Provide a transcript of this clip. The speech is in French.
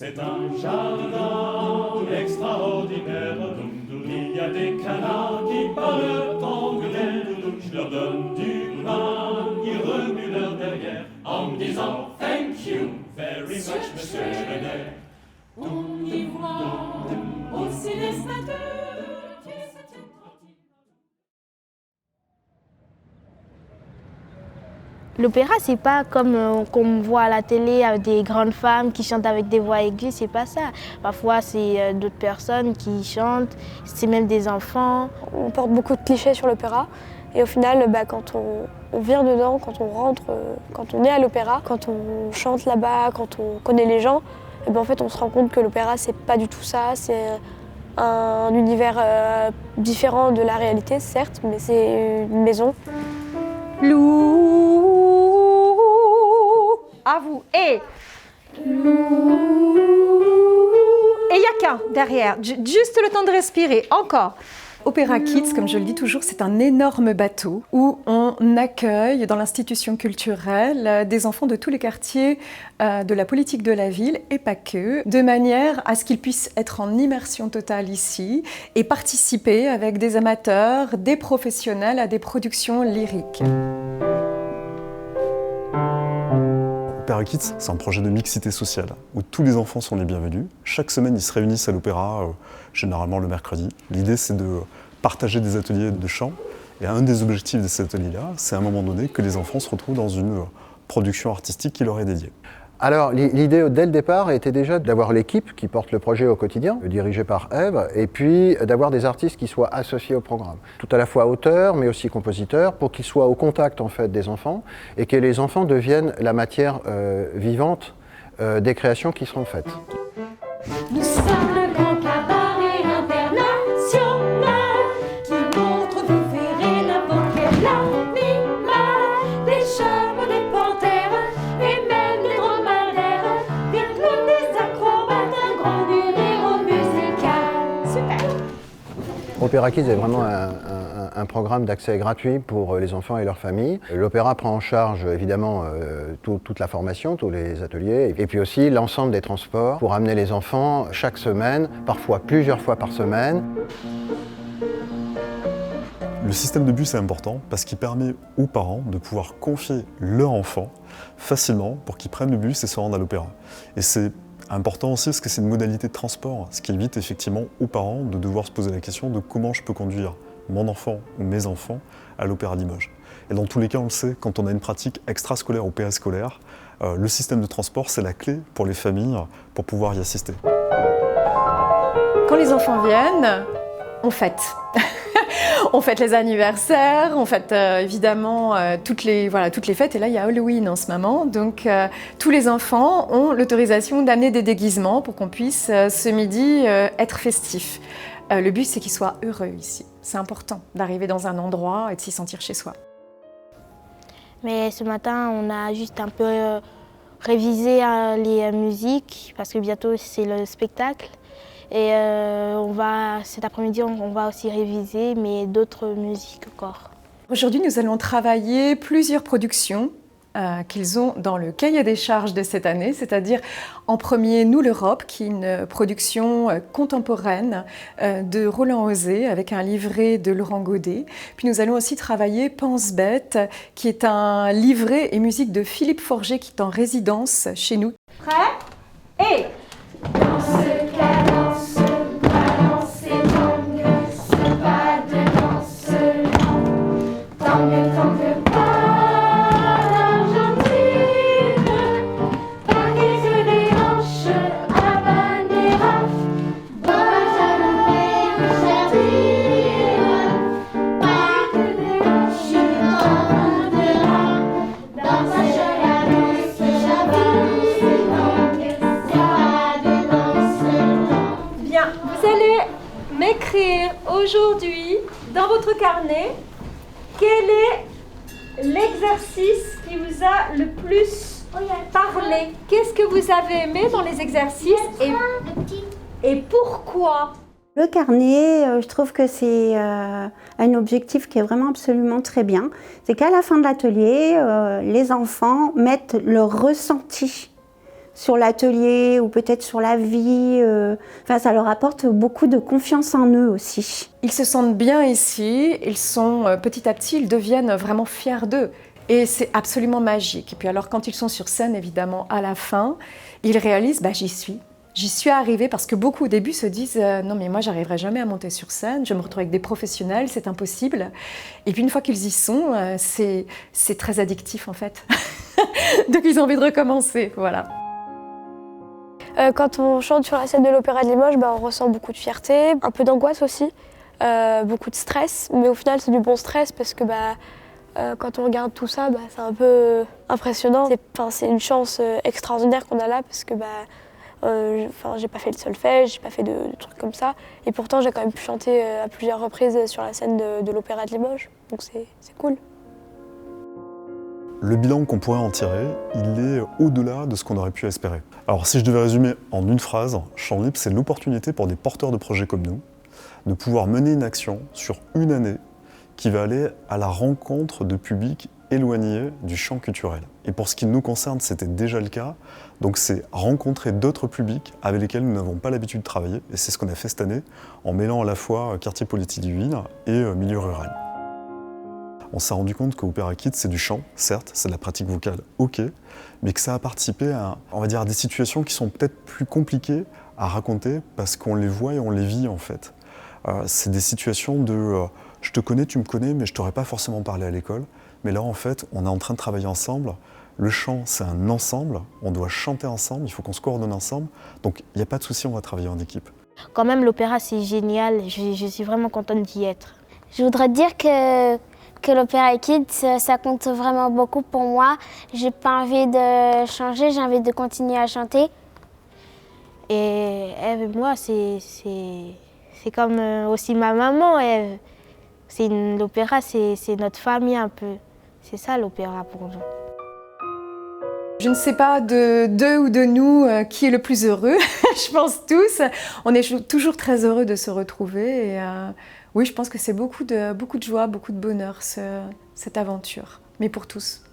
C'est un jardin extraordinaire. Il y a des canards qui parlent anglais. Je leur donne du pain, ils remuent leur derrière en me disant thank you very much, monsieur Schreiner. On y voit aussi les statues qui se tiennent tranquilles. L'opéra, c'est pas comme on voit à la télé avec des grandes femmes qui chantent avec des voix aiguës, c'est pas ça. Parfois, c'est d'autres personnes qui chantent, c'est même des enfants. On porte beaucoup de clichés sur l'opéra et au final, quand on vient dedans, quand on rentre, quand on est à l'opéra, quand on chante là-bas, quand on connaît les gens, et en fait, on se rend compte que l'opéra, c'est pas du tout ça. C'est un univers différent de la réalité, certes, mais c'est une maison. Lou, à vous. Et Lou. Et il n'y a qu'un derrière, juste le temps de respirer, encore. Opéra Kids, comme je le dis toujours, c'est un énorme bateau où on accueille dans l'institution culturelle des enfants de tous les quartiers de la politique de la ville et pas que, de manière à ce qu'ils puissent être en immersion totale ici et participer avec des amateurs, des professionnels à des productions lyriques. Opéra Kids, c'est un projet de mixité sociale où tous les enfants sont les bienvenus. Chaque semaine, ils se réunissent à l'opéra, généralement le mercredi. L'idée, c'est de partager des ateliers de chant. Et un des objectifs de ces ateliers-là, c'est à un moment donné que les enfants se retrouvent dans une production artistique qui leur est dédiée. Alors l'idée dès le départ était déjà d'avoir l'équipe qui porte le projet au quotidien, dirigée par Ève, et puis d'avoir des artistes qui soient associés au programme. Tout à la fois auteurs, mais aussi compositeurs, pour qu'ils soient au contact en fait des enfants, et que les enfants deviennent la matière vivante des créations qui seront faites. Nous sommes le grand cabaret international qui montre, vous verrez, n'importe quel animal, des chèvres, des panthères et même des dromadaires, des clowns, des acrobates, un grand numéro musical. Super! Opéra Kids est vraiment un programme d'accès gratuit pour les enfants et leurs familles. L'opéra prend en charge évidemment toute la formation, tous les ateliers, et puis aussi l'ensemble des transports pour amener les enfants chaque semaine, parfois plusieurs fois par semaine. Le système de bus est important parce qu'il permet aux parents de pouvoir confier leur enfant facilement pour qu'ils prennent le bus et se rendent à l'opéra. Et c'est important aussi parce que c'est une modalité de transport, ce qui évite effectivement aux parents de devoir se poser la question de comment je peux conduire mon enfant ou mes enfants à l'Opéra Limoges. Et dans tous les cas, on le sait, quand on a une pratique extrascolaire ou périscolaire, le système de transport, c'est la clé pour les familles pour pouvoir y assister. Quand les enfants viennent, on fête. On fête les anniversaires, on fête évidemment toutes les fêtes. Et là, il y a Halloween en ce moment. Donc, tous les enfants ont l'autorisation d'amener des déguisements pour qu'on puisse, ce midi, être festif. Le but, c'est qu'ils soient heureux ici. C'est important d'arriver dans un endroit et de s'y sentir chez soi. Mais ce matin, on a juste un peu révisé les musiques parce que bientôt, c'est le spectacle. Et cet après-midi, on va aussi réviser, mais d'autres musiques encore. Aujourd'hui, nous allons travailler plusieurs productions qu'ils ont dans le cahier des charges de cette année, c'est-à-dire en premier Nous l'Europe, qui est une production contemporaine de Roland Osé avec un livret de Laurent Godet. Puis nous allons aussi travailler Pense bête, qui est un livret et musique de Philippe Forget qui est en résidence chez nous. Prêt? Et danse, cadence, balance et tangue, ce pas de danse, tangue, tangue, pas l'Argentine, parquet sur les hanches, habanera, dommage à l'envers, jardine, parquet des hanches, habanera, dommage à la danse, j'avance, tangue, pas de danse. Bien, vous allez m'écrire aujourd'hui dans votre carnet quel est l'exercice qui vous a le plus parlé. Qu'est-ce que vous avez aimé dans les exercices et pourquoi? Le carnet, je trouve que c'est un objectif qui est vraiment absolument très bien. C'est qu'à la fin de l'atelier, les enfants mettent leur ressenti sur l'atelier ou peut-être sur la vie. Enfin, ça leur apporte beaucoup de confiance en eux aussi. Ils se sentent bien ici, ils sont petit à petit, ils deviennent vraiment fiers d'eux. Et c'est absolument magique. Et puis alors quand ils sont sur scène, évidemment, à la fin, ils réalisent, j'y suis. J'y suis arrivée parce que beaucoup au début se disent non mais moi j'arriverai jamais à monter sur scène, je me retrouve avec des professionnels, c'est impossible. Et puis une fois qu'ils y sont, c'est très addictif en fait. Donc ils ont envie de recommencer, voilà. Quand on chante sur la scène de l'Opéra de Limoges, on ressent beaucoup de fierté, un peu d'angoisse aussi, beaucoup de stress, mais au final c'est du bon stress parce que quand on regarde tout ça, c'est un peu impressionnant. C'est une chance extraordinaire qu'on a là parce que j'ai pas fait de solfège, j'ai pas fait de trucs comme ça. Et pourtant, j'ai quand même pu chanter à plusieurs reprises sur la scène de l'Opéra de Limoges. Donc c'est cool. Le bilan qu'on pourrait en tirer, il est au-delà de ce qu'on aurait pu espérer. Alors si je devais résumer en une phrase, Chant Libre, c'est l'opportunité pour des porteurs de projets comme nous de pouvoir mener une action sur une année qui va aller à la rencontre de publics éloignés du champ culturel. Et pour ce qui nous concerne, c'était déjà le cas. Donc c'est rencontrer d'autres publics avec lesquels nous n'avons pas l'habitude de travailler. Et c'est ce qu'on a fait cette année, en mêlant à la fois quartier polytechnique et milieu rural. On s'est rendu compte qu'Opéra Kids, c'est du chant, certes, c'est de la pratique vocale, ok, mais que ça a participé à, on va dire, à des situations qui sont peut-être plus compliquées à raconter parce qu'on les voit et on les vit en fait. C'est des situations de je te connais, tu me connais, mais je t'aurais pas forcément parlé à l'école. Mais là, en fait, on est en train de travailler ensemble. Le chant, c'est un ensemble. On doit chanter ensemble. Il faut qu'on se coordonne ensemble. Donc, il n'y a pas de souci, on va travailler en équipe. Quand même, l'opéra, c'est génial. Je suis vraiment contente d'y être. Je voudrais dire que l'Opéra Kids, ça compte vraiment beaucoup pour moi. J'ai pas envie de changer, j'ai envie de continuer à chanter. Et Ève et moi, c'est comme aussi ma maman, Ève. L'opéra, c'est notre famille un peu. C'est ça l'opéra pour nous. Je ne sais pas d'eux ou de nous qui est le plus heureux. Je pense tous. On est toujours très heureux de se retrouver. Et, oui, je pense que c'est beaucoup de joie, beaucoup de bonheur, cette aventure. Mais pour tous.